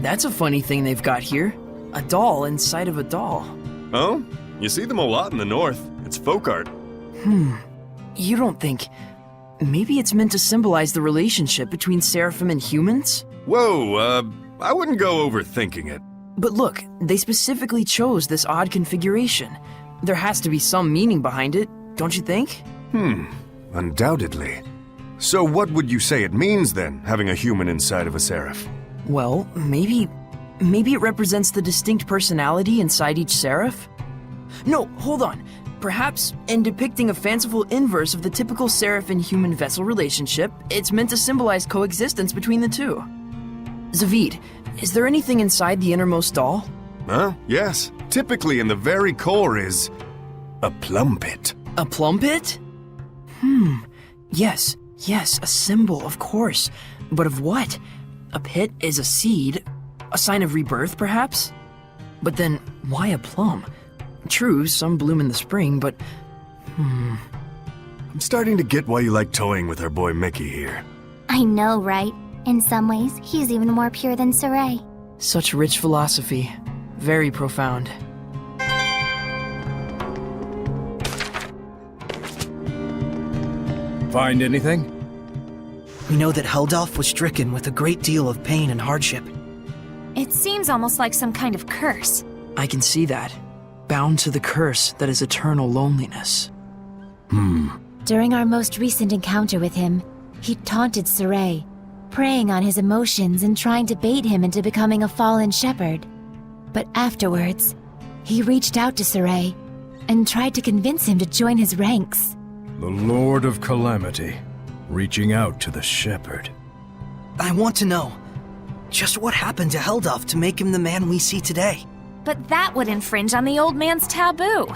That's a funny thing they've got here. A doll inside of a doll. Oh? You see them a lot in the north. It's folk art. You don't think... Maybe it's meant to symbolize the relationship between seraphim and humans? Whoa, I wouldn't go overthinking it. But look, they specifically chose this odd configuration. There has to be some meaning behind it, don't you think? Undoubtedly. So what would you say it means then, having a human inside of a seraph? Well, maybe it represents the distinct personality inside each seraph? No, hold on. Perhaps, in depicting a fanciful inverse of the typical seraph and human vessel relationship, it's meant to symbolize coexistence between the two. Zavid, is there anything inside the innermost doll? Yes. Typically in the very core is... a plum pit. A plum pit? Yes, a symbol, of course. But of what? A pit is a seed, a sign of rebirth, perhaps? But then, why a plum? True, some bloom in the spring, but... I'm starting to get why you like toying with our boy Mickey here. I know, right? In some ways, he's even more pure than Saray. Such rich philosophy. Very profound. Find anything? We know that Heldalf was stricken with a great deal of pain and hardship. It seems almost like some kind of curse. I can see that. Bound to the curse that is eternal loneliness. During our most recent encounter with him, he taunted Saray, preying on his emotions and trying to bait him into becoming a fallen shepherd. But afterwards, he reached out to Saray and tried to convince him to join his ranks. The Lord of Calamity, reaching out to the shepherd. I want to know, just what happened to Heldalf to make him the man we see today? But that would infringe on the old man's taboo.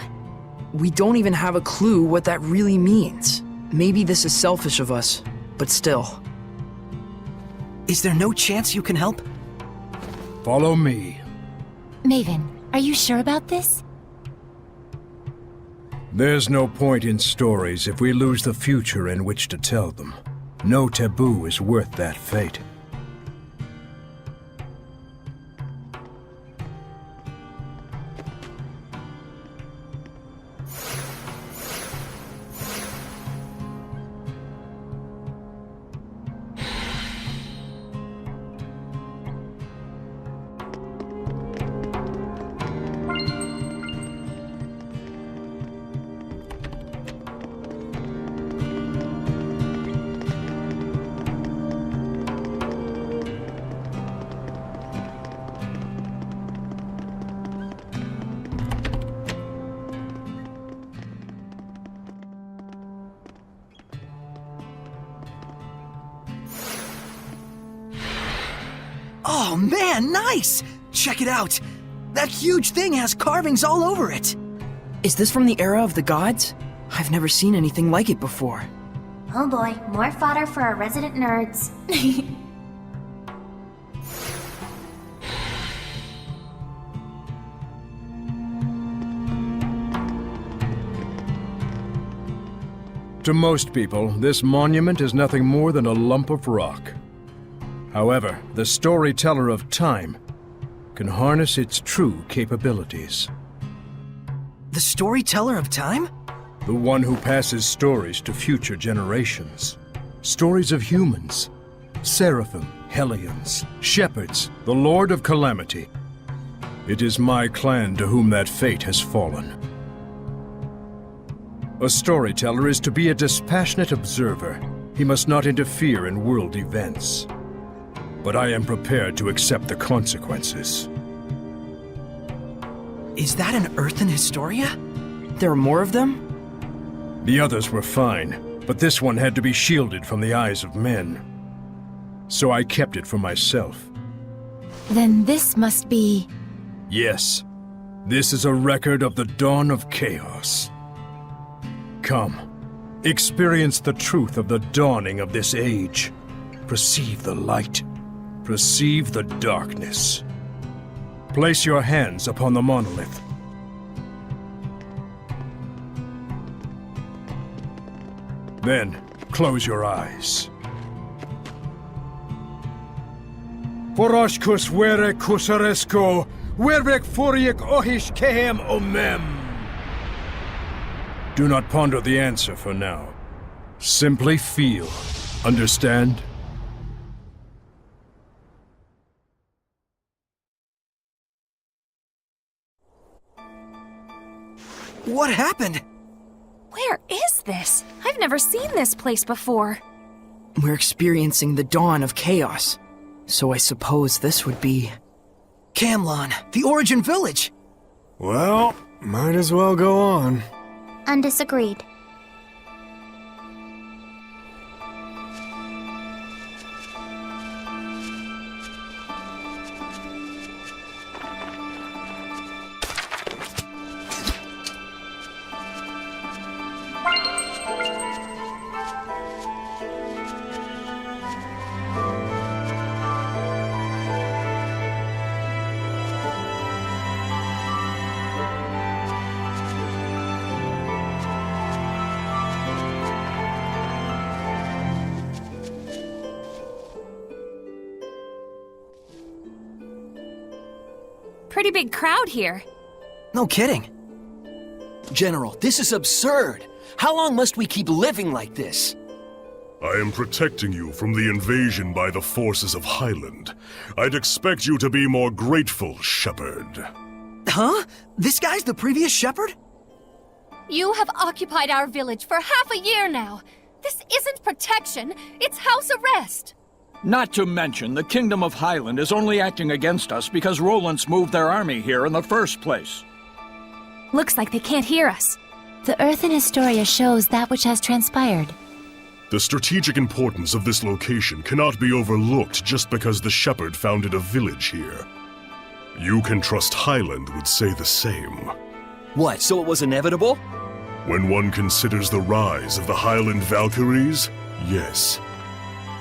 We don't even have a clue what that really means. Maybe this is selfish of us, but still. Is there no chance you can help? Follow me. Mayvin, are you sure about this? There's no point in stories if we lose the future in which to tell them. No taboo is worth that fate. Oh man, nice! Check it out! That huge thing has carvings all over it! Is this from the era of the gods? I've never seen anything like it before. Oh boy, more fodder for our resident nerds. To most people, this monument is nothing more than a lump of rock. However, the storyteller of time can harness its true capabilities. The storyteller of time? The one who passes stories to future generations. Stories of humans, seraphim, hellions, shepherds, the Lord of Calamity. It is my clan to whom that fate has fallen. A storyteller is to be a dispassionate observer. He must not interfere in world events. But I am prepared to accept the consequences. Is that an earthen Historia? There are more of them? The others were fine, but this one had to be shielded from the eyes of men. So I kept it for myself. Then this must be... Yes, this is a record of the dawn of chaos. Come, experience the truth of the dawning of this age. Perceive the light. Perceive the darkness. Place your hands upon the monolith. Then, close your eyes. Boroshkus were kusaresko, wervek furiek ohish kehem omem. Do not ponder the answer for now. Simply feel. Understand? What happened? Where is this? I've never seen this place before. We're experiencing the dawn of chaos. So I suppose this would be... Camlon, the Origin Village! Well, might as well go on. Undisagreed. Pretty big crowd here. No kidding. General, this is absurd. How long must we keep living like this? I am protecting you from the invasion by the forces of Highland. I'd expect you to be more grateful, Shepherd. Huh? This guy's the previous shepherd? You have occupied our village for half a year now. This isn't protection, it's house arrest. Not to mention, the Kingdom of Highland is only acting against us because Roland's moved their army here in the first place. Looks like they can't hear us. The Earth in Historia shows that which has transpired. The strategic importance of this location cannot be overlooked just because the Shepherd founded a village here. You can trust Highland would say the same. What, so it was inevitable? When one considers the rise of the Highland Valkyries, yes.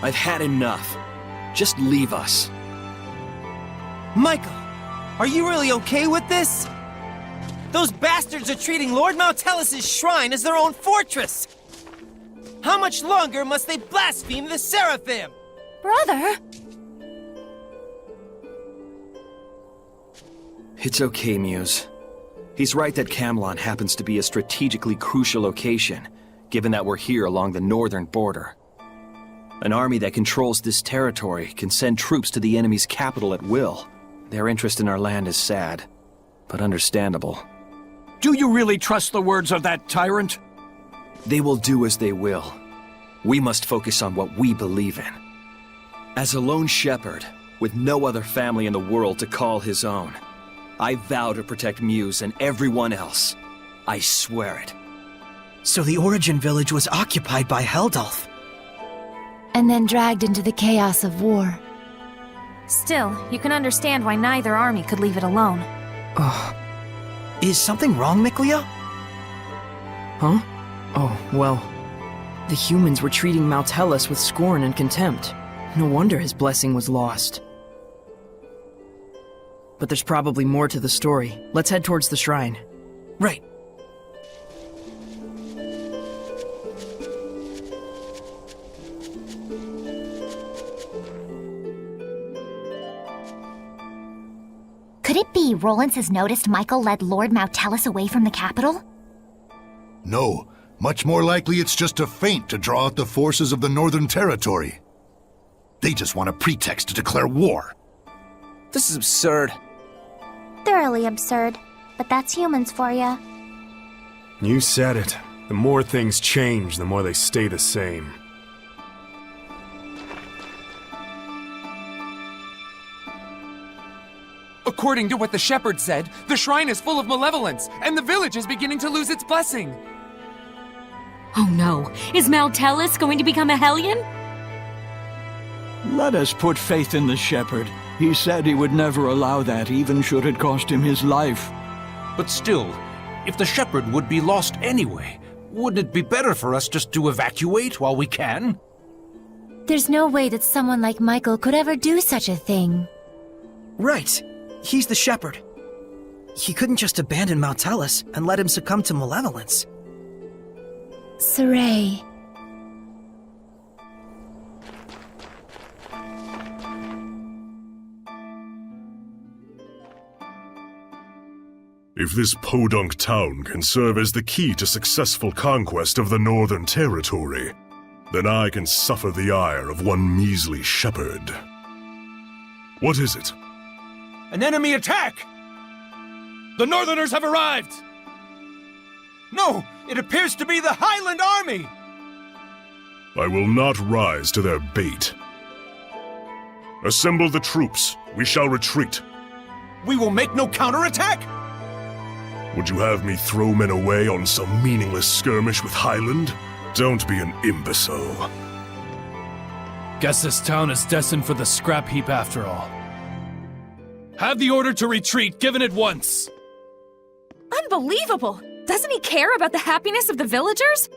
I've had enough. Just leave us. Michael, are you really okay with this? Those bastards are treating Lord Maltellis' shrine as their own fortress! How much longer must they blaspheme the Seraphim? Brother? It's okay, Muse. He's right that Camlon happens to be a strategically crucial location, given that we're here along the northern border. An army that controls this territory can send troops to the enemy's capital at will. Their interest in our land is sad, but understandable. Do you really trust the words of that tyrant? They will do as they will. We must focus on what we believe in. As a lone shepherd, with no other family in the world to call his own, I vow to protect Muse and everyone else. I swear it. So the Origin Village was occupied by Heldulf. And then dragged into the chaos of war. Still, you can understand why neither army could leave it alone. Is something wrong, Miklia? Huh? Oh, well... The humans were treating Maltellis with scorn and contempt. No wonder his blessing was lost. But there's probably more to the story. Let's head towards the shrine. Right. Could it be Rollins has noticed Michael led Lord Maltellis away from the capital? No. Much more likely it's just a feint to draw out the forces of the Northern Territory. They just want a pretext to declare war. This is absurd. Thoroughly absurd. But that's humans for ya. You said it. The more things change, the more they stay the same. According to what the shepherd said, the shrine is full of malevolence, and the village is beginning to lose its blessing. Oh no, is Maltellis going to become a Hellion? Let us put faith in the shepherd. He said he would never allow that, even should it cost him his life. But still, if the shepherd would be lost anyway, wouldn't it be better for us just to evacuate while we can? There's no way that someone like Michael could ever do such a thing. Right. He's the shepherd. He couldn't just abandon Maltellis and let him succumb to malevolence. Saray. If this podunk town can serve as the key to successful conquest of the Northern Territory, then I can suffer the ire of one measly shepherd. What is it? An enemy attack! The Northerners have arrived! No, it appears to be the Highland Army! I will not rise to their bait. Assemble the troops. We shall retreat. We will make no counterattack! Would you have me throw men away on some meaningless skirmish with Highland? Don't be an imbecile. Guess this town is destined for the scrap heap after all. Have the order to retreat given at once! Unbelievable! Doesn't he care about the happiness of the villagers?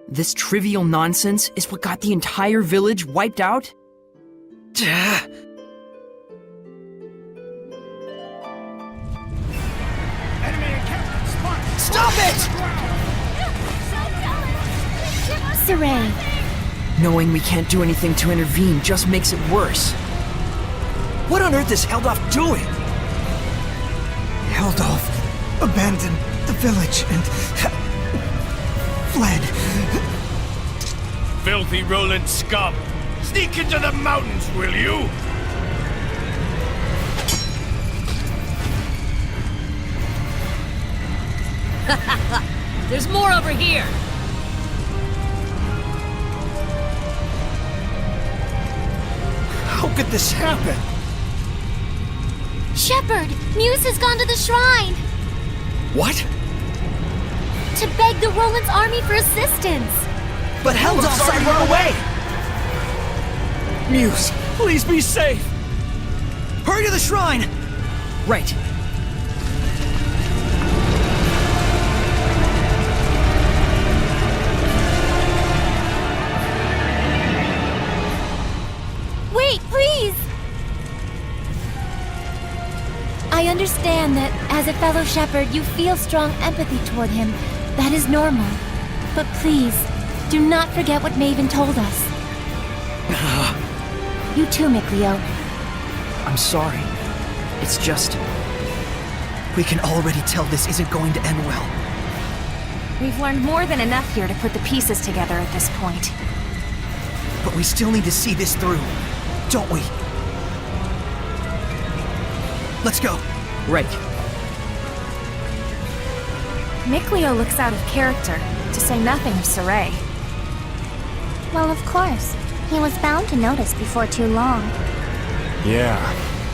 This trivial nonsense is what got the entire village wiped out? Stop it! Saray. Knowing we can't do anything to intervene just makes it worse. What on earth is Heldolf doing? Heldolf abandoned the village and fled. Filthy Roland scum! Sneak into the mountains, will you? There's more over here! How could this happen? Shepherd, Muse has gone to the shrine! What? To beg the Roland's army for assistance! But Heldolf said to run away! Muse, please be safe! Hurry to the shrine! Right. Wait, please! I understand that, as a fellow shepherd, you feel strong empathy toward him. That is normal. But please, do not forget what Mayvin told us. You too, Mikleo. I'm sorry. It's just... We can already tell this isn't going to end well. We've learned more than enough here to put the pieces together at this point. But we still need to see this through, don't we? Let's go. Right. Mikleo looks out of character, to say nothing of Saray. Well, of course. He was bound to notice before too long. Yeah,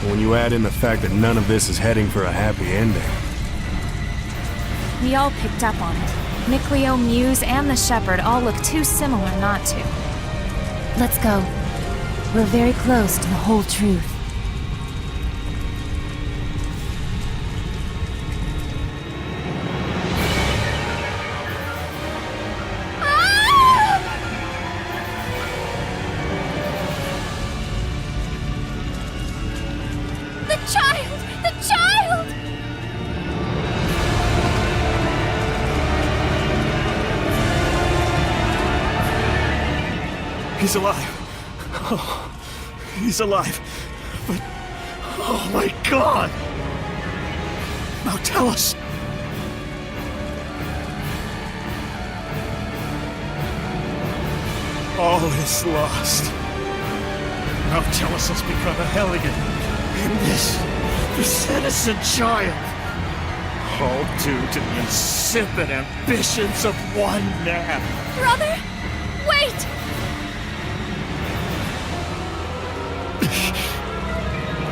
when you add in the fact that none of this is heading for a happy ending. We all picked up on it. Mikleo, Muse, and the Shepherd all look too similar not to. Let's go. We're very close to the whole truth. He's alive. Oh, he's alive. But, oh my God! Now tell us. All is lost. Now Tellus has become a Hellion. And this innocent child. All due to the insipid ambitions of one man. Brother, wait!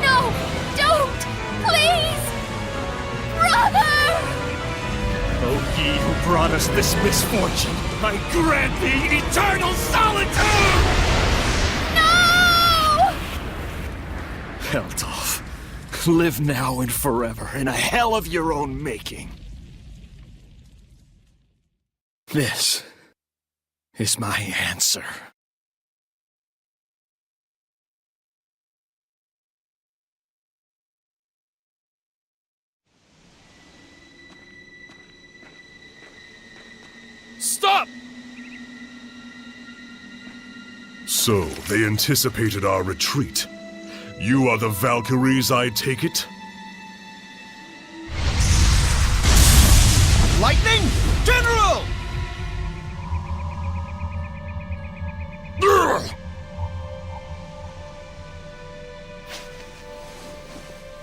No! Don't! Please! Brother! Oh, ye who brought us this misfortune, I grant thee eternal solitude! No! Heldolf, live now and forever in a hell of your own making. This is my answer. Stop! So, they anticipated our retreat. You are the Valkyries, I take it? Lightning? General!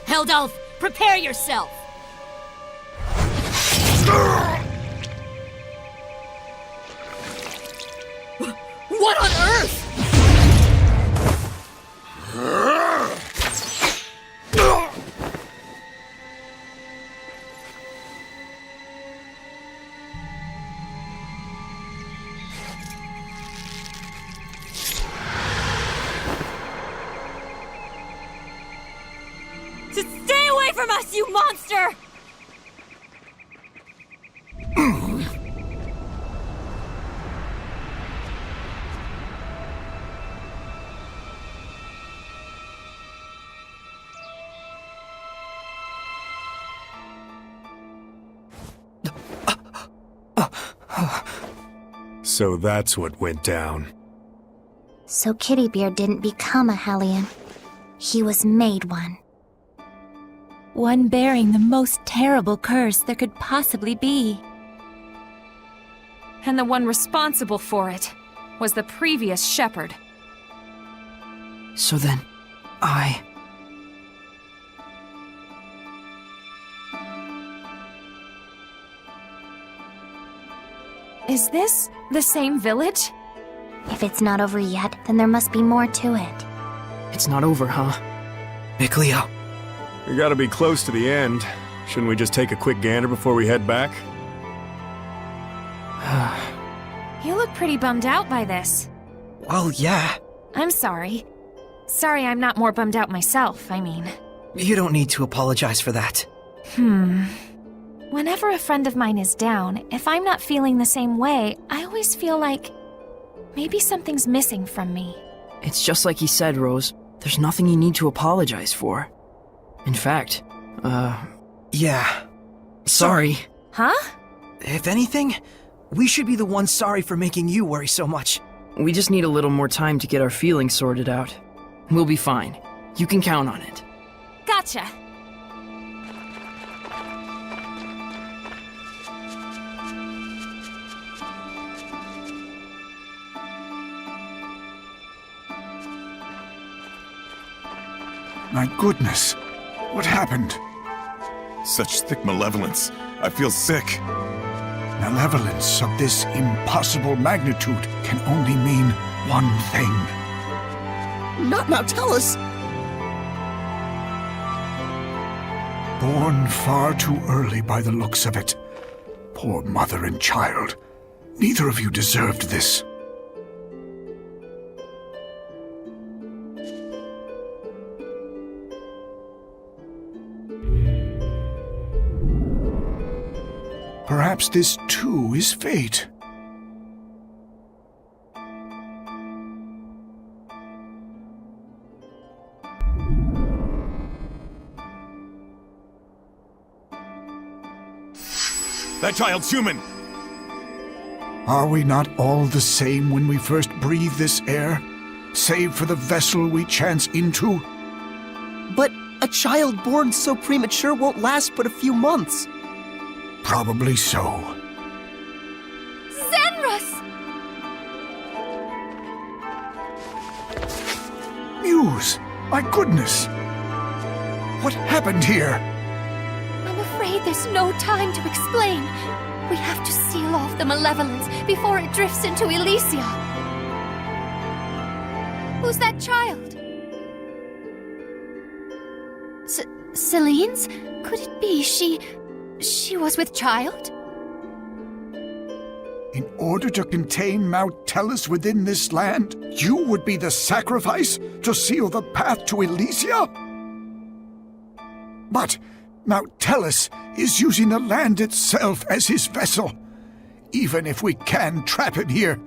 Heldalf, prepare yourself! What on earth? Stay away from us, you monster! So that's what went down. So Kittybeard didn't become a Hellion. He was made one. One bearing the most terrible curse there could possibly be. And the one responsible for it was the previous shepherd. So then, Is this the same village? If it's not over yet, then there must be more to it. It's not over, huh? Micleo. We gotta be close to the end. Shouldn't we just take a quick gander before we head back? You look pretty bummed out by this. Well, yeah. I'm sorry. Sorry I'm not more bummed out myself, I mean. You don't need to apologize for that. Whenever a friend of mine is down, if I'm not feeling the same way, I always feel like maybe something's missing from me. It's just like he said, Rose. There's nothing you need to apologize for. In fact, Yeah. sorry. Huh? If anything, we should be the ones sorry for making you worry so much. We just need a little more time to get our feelings sorted out. We'll be fine. You can count on it. Gotcha. My goodness. What happened? Such thick malevolence. I feel sick. Malevolence of this impossible magnitude can only mean one thing. Not now, tell us! Born far too early by the looks of it. Poor mother and child. Neither of you deserved this. Perhaps this too is fate. That child's human! Are we not all the same when we first breathe this air, save for the vessel we chance into? But a child born so premature won't last but a few months. Probably so. Zenrus! Muse! My goodness! What happened here? I'm afraid there's no time to explain. We have to seal off the malevolence before it drifts into Elysia. Who's that child? Celine's? Could it be she was with child? In order to contain Mount Tellus within this land, you would be the sacrifice to seal the path to Elysia? But Mount Tellus is using the land itself as his vessel. Even if we can trap him here,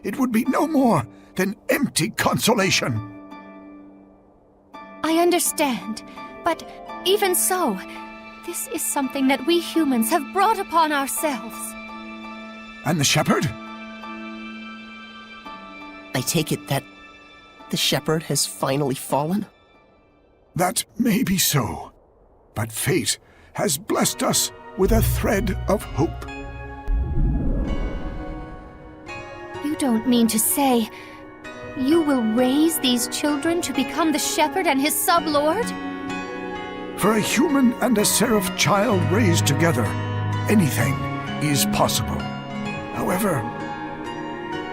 it would be no more than empty consolation. I understand, but even so, this is something that we humans have brought upon ourselves. And the shepherd? I take it that the shepherd has finally fallen? That may be so, but fate has blessed us with a thread of hope. You don't mean to say you will raise these children to become the shepherd and his sub-lord? For a human and a seraph child raised together, anything is possible. However,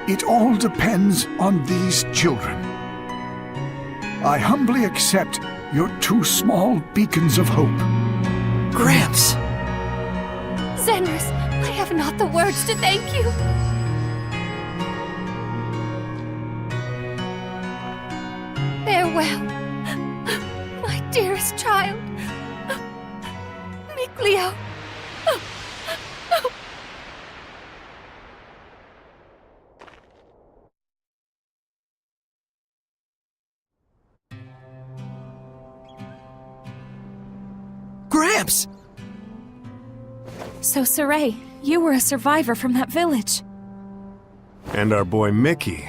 it all depends on these children. I humbly accept your 2 small beacons of hope. Gramps! Xenris, I have not the words to thank you. Farewell, my dearest child. Mikleo. Gramps! So, Saray, you were a survivor from that village. And our boy Mickey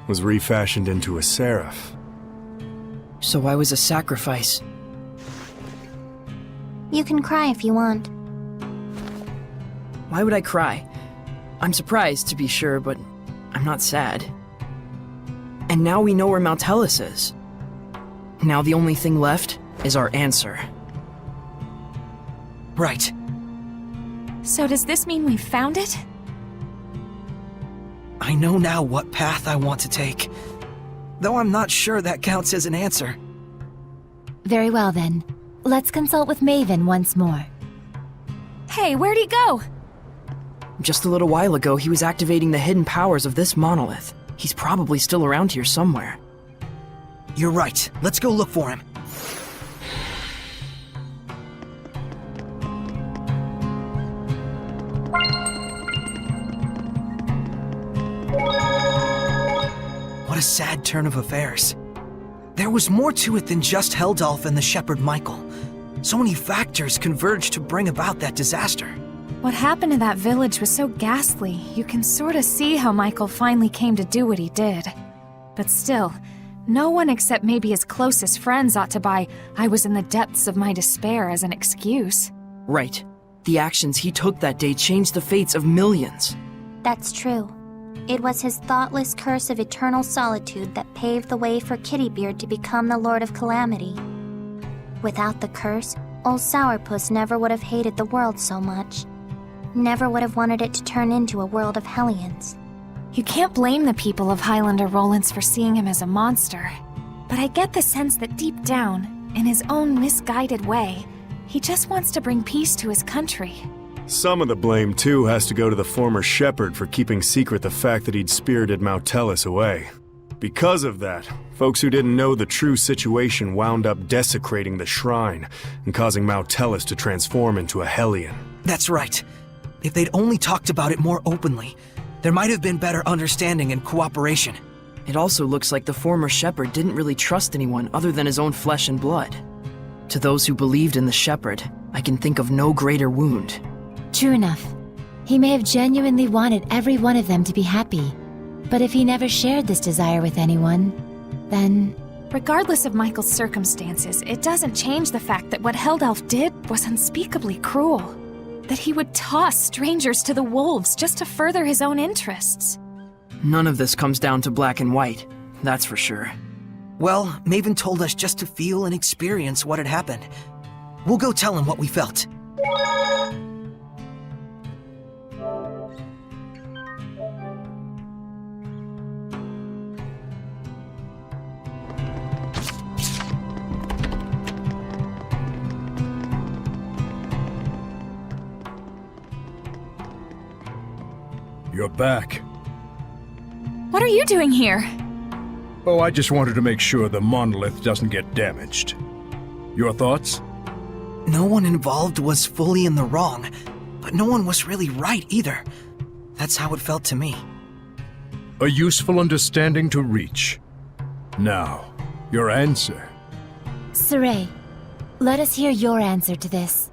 was refashioned into a seraph. So I was a sacrifice. You can cry if you want. Why would I cry? I'm surprised, to be sure, but I'm not sad. And now we know where Mount Hellas is. Now the only thing left is our answer. Right. So does this mean we've found it? I know now what path I want to take. Though I'm not sure that counts as an answer. Very well then. Let's consult with Mayvin once more. Hey, where'd he go? Just a little while ago, he was activating the hidden powers of this monolith. He's probably still around here somewhere. You're right. Let's go look for him. What a sad turn of affairs. There was more to it than just Heldalf and the shepherd Michael. So many factors converged to bring about that disaster. What happened to that village was so ghastly, you can sort of see how Michael finally came to do what he did. But still, no one except maybe his closest friends ought to buy "I was in the depths of my despair" as an excuse. Right. The actions he took that day changed the fates of millions. That's true. It was his thoughtless curse of eternal solitude that paved the way for Kittybeard to become the Lord of Calamity. Without the curse, old Sourpuss never would have hated the world so much. Never would have wanted it to turn into a world of Hellions. You can't blame the people of Highlander Rollins for seeing him as a monster. But I get the sense that deep down, in his own misguided way, he just wants to bring peace to his country. Some of the blame, too, has to go to the former shepherd for keeping secret the fact that he'd spirited Mount Hellas away. Because of that, folks who didn't know the true situation wound up desecrating the shrine and causing Mount Hellas to transform into a Hellion. That's right. If they'd only talked about it more openly, there might have been better understanding and cooperation. It also looks like the former shepherd didn't really trust anyone other than his own flesh and blood. To those who believed in the shepherd, I can think of no greater wound. True enough. He may have genuinely wanted every one of them to be happy. But if he never shared this desire with anyone, then... Regardless of Michael's circumstances, it doesn't change the fact that what Heldalf did was unspeakably cruel. That he would toss strangers to the wolves just to further his own interests. None of this comes down to black and white, that's for sure. Well, Mayvin told us just to feel and experience what had happened. We'll go tell him what we felt. You're back. What are you doing here? Oh, I just wanted to make sure the monolith doesn't get damaged. Your thoughts? No one involved was fully in the wrong, but no one was really right either. That's how it felt to me. A useful understanding to reach. Now, your answer. Saray, let us hear your answer to this.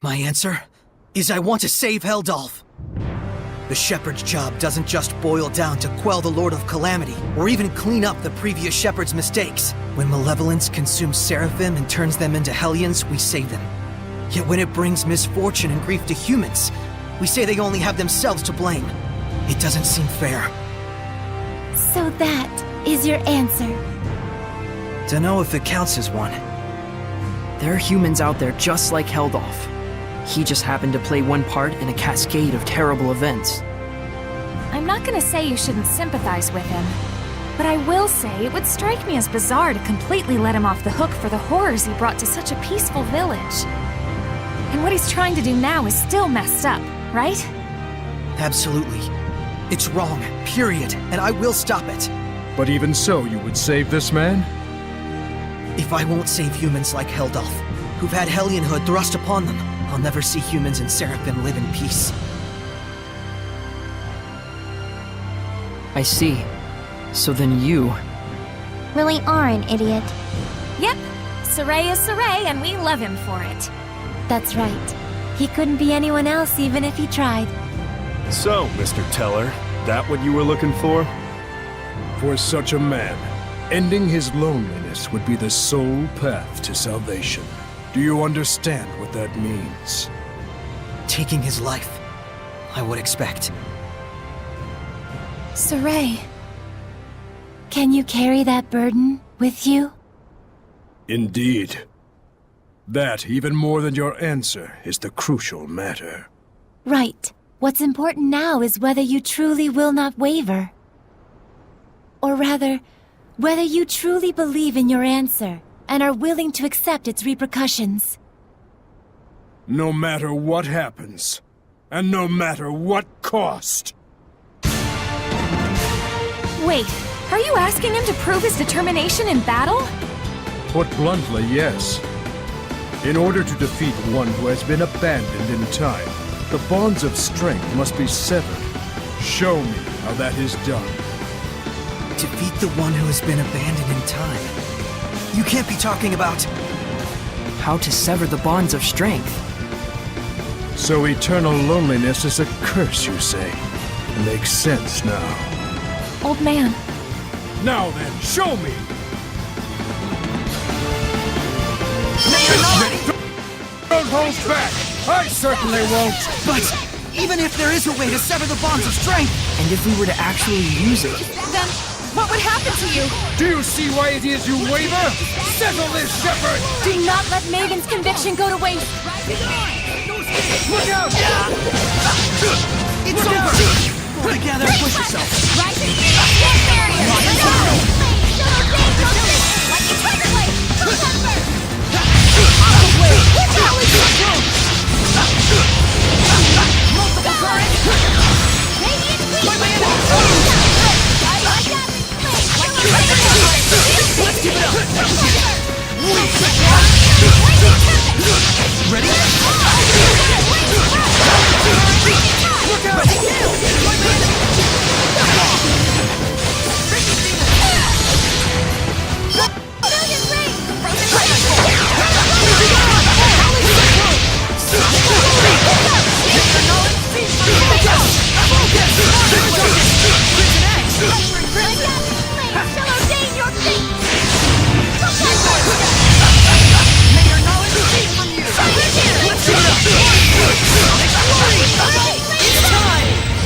My answer is I want to save Heldalf. The shepherd's job doesn't just boil down to quell the Lord of Calamity, or even clean up the previous shepherd's mistakes. When malevolence consumes seraphim and turns them into Hellions, we save them. Yet when it brings misfortune and grief to humans, We say they only have themselves to blame. It doesn't seem fair. So that is your answer. Dunno if it counts as one. There are humans out there just like Heldolf. He just happened to play one part in a cascade of terrible events. I'm not gonna say you shouldn't sympathize with him, but I will say it would strike me as bizarre to completely let him off the hook for the horrors he brought to such a peaceful village. And what he's trying to do now is still messed up, right? Absolutely. It's wrong, period, and I will stop it. But even so, you would save this man? If I won't save humans like Heldolf, who've had Hellianhood thrust upon them, I'll never see humans in Seraphim live in peace. I see. So then you... really are an idiot. Yep. Saray is Saray, and we love him for it. That's right. He couldn't be anyone else even if he tried. So, Mr. Teller, that what you were looking for? For such a man, ending his loneliness would be the sole path to salvation. Do you understand what that means? Taking his life, I would expect. Saray, can you carry that burden with you? Indeed. That, even more than your answer, is the crucial matter. Right. What's important now is whether you truly will not waver. Or rather, whether you truly believe in your answer and are willing to accept its repercussions. No matter what happens, and no matter what cost. Wait, are you asking him to prove his determination in battle? Put bluntly, yes. In order to defeat one who has been abandoned in time, the bonds of strength must be severed. Show me how that is done. Defeat the one who has been abandoned in time? You can't be talking about... How to sever the bonds of strength. So eternal loneliness is a curse, you say? Makes sense now. Old man. Now then, show me! Don't hold back! I certainly won't! But even if there is a way to sever the bonds of strength... And if we were to actually use it... Then what would happen to you? Do you see why it is you waver? Settle this, Shepherd! Do not let Mayvin's conviction go to waste! Look out! It's over! Pull together and push yourself! Right? Stand barrier! Multiple currents! Let's keep it up! Ready? Look out! It's time!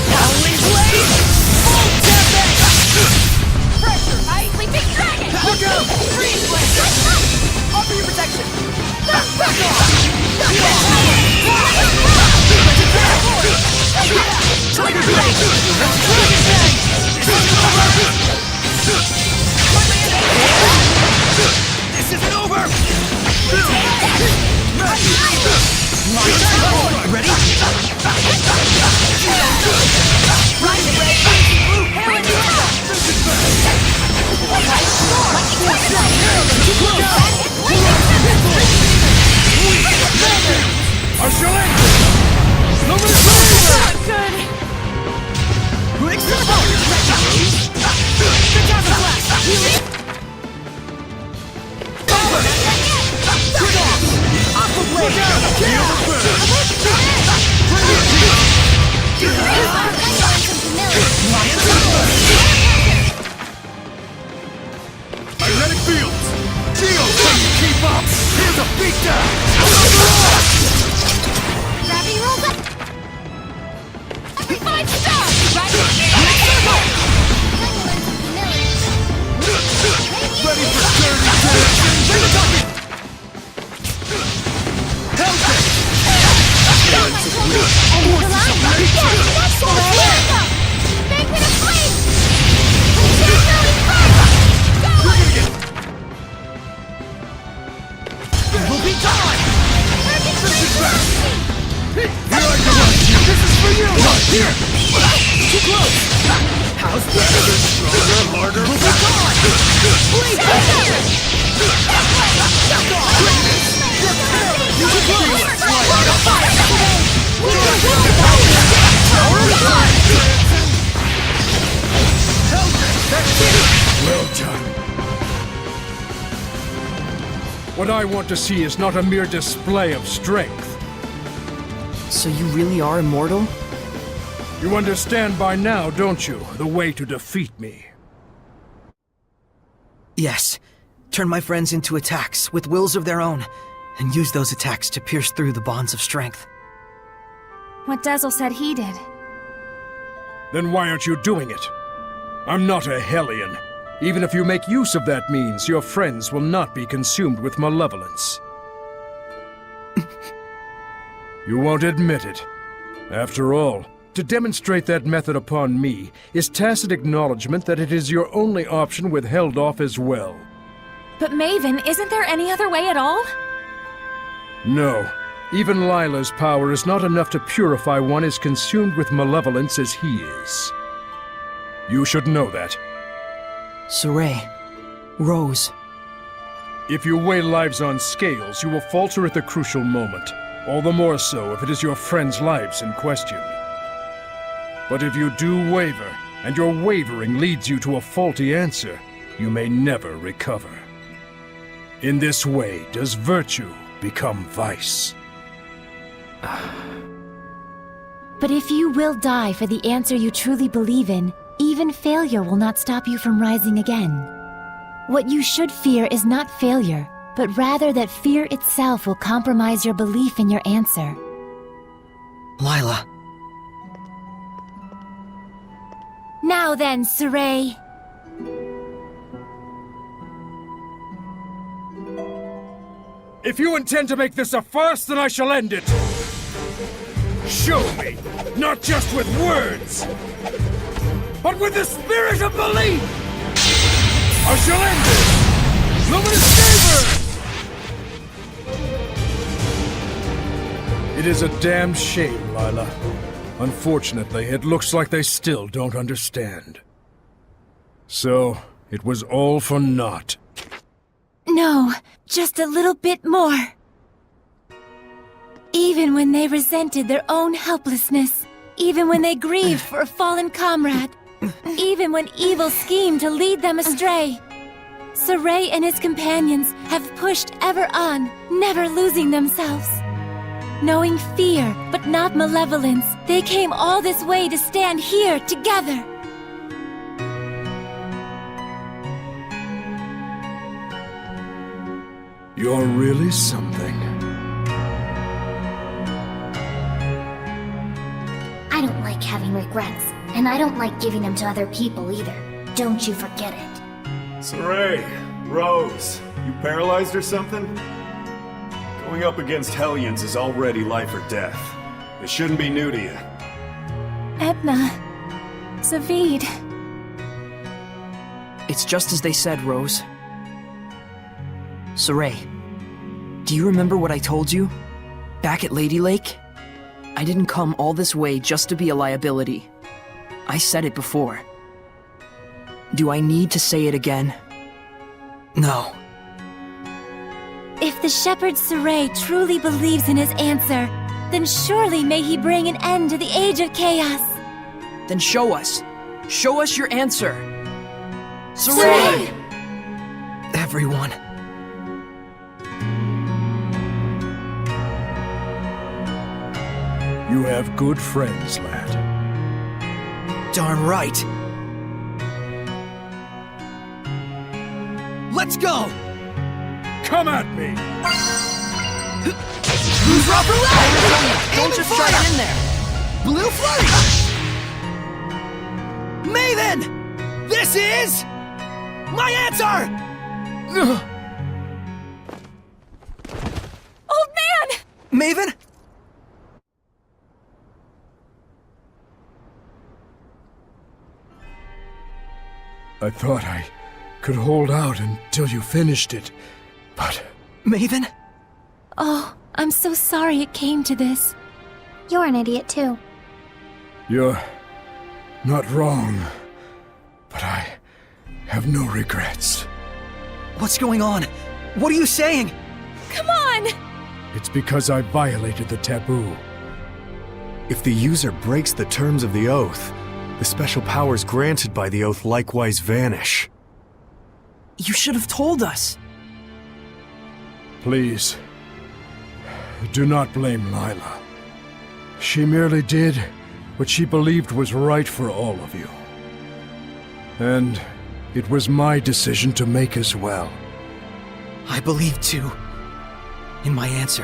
How's better than stronger, harder? Well done. What I want to see is not a mere display of strength. So you really are immortal? You understand by now, don't you, the way to defeat me? Yes. Turn my friends into attacks with wills of their own, and use those attacks to pierce through the bonds of strength. What Dazzle said he did. Then why aren't you doing it? I'm not a Hellion. Even if you make use of that means, your friends will not be consumed with malevolence. You won't admit it. After all, to demonstrate that method upon me is tacit acknowledgement that it is your only option with Heldolf as well. But Mayvin, isn't there any other way at all? No. Even Lila's power is not enough to purify one as consumed with malevolence as he is. You should know that. Saray. Rose. If you weigh lives on scales, you will falter at the crucial moment. All the more so if it is your friends' lives in question. But if you do waver, and your wavering leads you to a faulty answer, you may never recover. In this way does virtue become vice. But if you will die for the answer you truly believe in, even failure will not stop you from rising again. What you should fear is not failure, but rather that fear itself will compromise your belief in your answer. Lila. Now then, Saray. If you intend to make this a farce, then I shall end it. Show me, not just with words, but with the spirit of belief! I shall end this! Luminous Saber! It is a damned shame, Lila. Unfortunately, it looks like they still don't understand. So, it was all for naught. No, just a little bit more. Even when they resented their own helplessness, even when they grieved for a fallen comrade, even when evil schemed to lead them astray, Saray and his companions have pushed ever on, never losing themselves. Knowing fear, but not malevolence, they came all this way to stand here together. You're really something. I don't like having regrets, and I don't like giving them to other people either. Don't you forget it. Saray, Rose, you paralyzed or something? Going up against Hellions is already life or death. It shouldn't be new to you. Edna. Zavid. It's just as they said, Rose. Saray, do you remember what I told you? Back at Lady Lake? I didn't come all this way just to be a liability. I said it before. Do I need to say it again? No. If the shepherd Saray truly believes in his answer, then surely may he bring an end to the Age of Chaos. Then show us. Show us your answer. Saray! Everyone. You have good friends, lad. Darn right. Let's go! Come at me! Drop her leg! Don't just try it in there! Blue Flurry! Mayvin! This is... my answer! Old man! Mayvin? I thought I could hold out until you finished it, but... Mayvin? Oh, I'm so sorry it came to this. You're an idiot too. You're not wrong. have no regrets. What's going on? What are you saying? Come on! It's because I violated the taboo. If the user breaks the terms of the oath, the special powers granted by the oath likewise vanish. You should have told us. Please, do not blame Lila. She merely did what she believed was right for all of you. And it was my decision to make as well. I believe too. In my answer.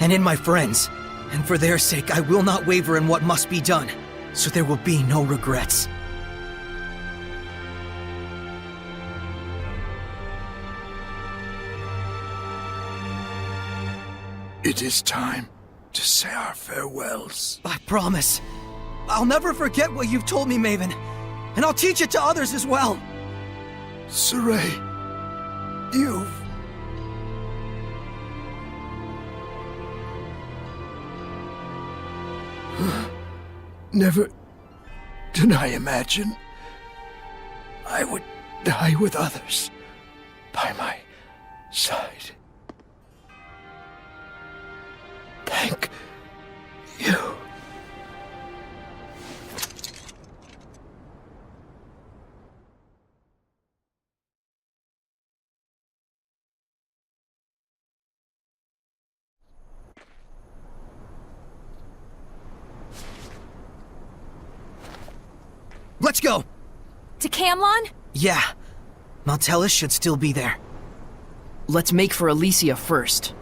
And in my friends. And for their sake, I will not waver in what must be done. So there will be no regrets. It is time to say our farewells. I promise. I'll never forget what you've told me, Mayvin. And I'll teach it to others as well. Saray, you've... Never did I imagine I would die with others by my side. Thank you. Let's go! To Camlon? Yeah. Maltellus should still be there. Let's make for Elysia first.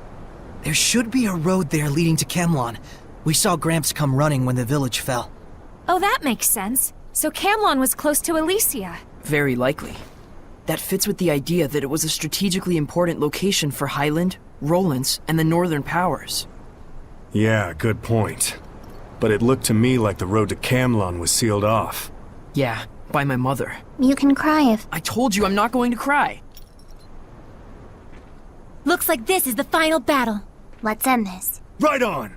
There should be a road there leading to Camlon. We saw Gramps come running when the village fell. Oh, that makes sense. So Camlon was close to Elysia. Very likely. That fits with the idea that it was a strategically important location for Highland, Rollins, and the Northern Powers. Yeah, good point. But it looked to me like the road to Camlon was sealed off. Yeah, by my mother. You can cry if... I told you I'm not going to cry. Looks like this is the final battle. Let's end this. Right on!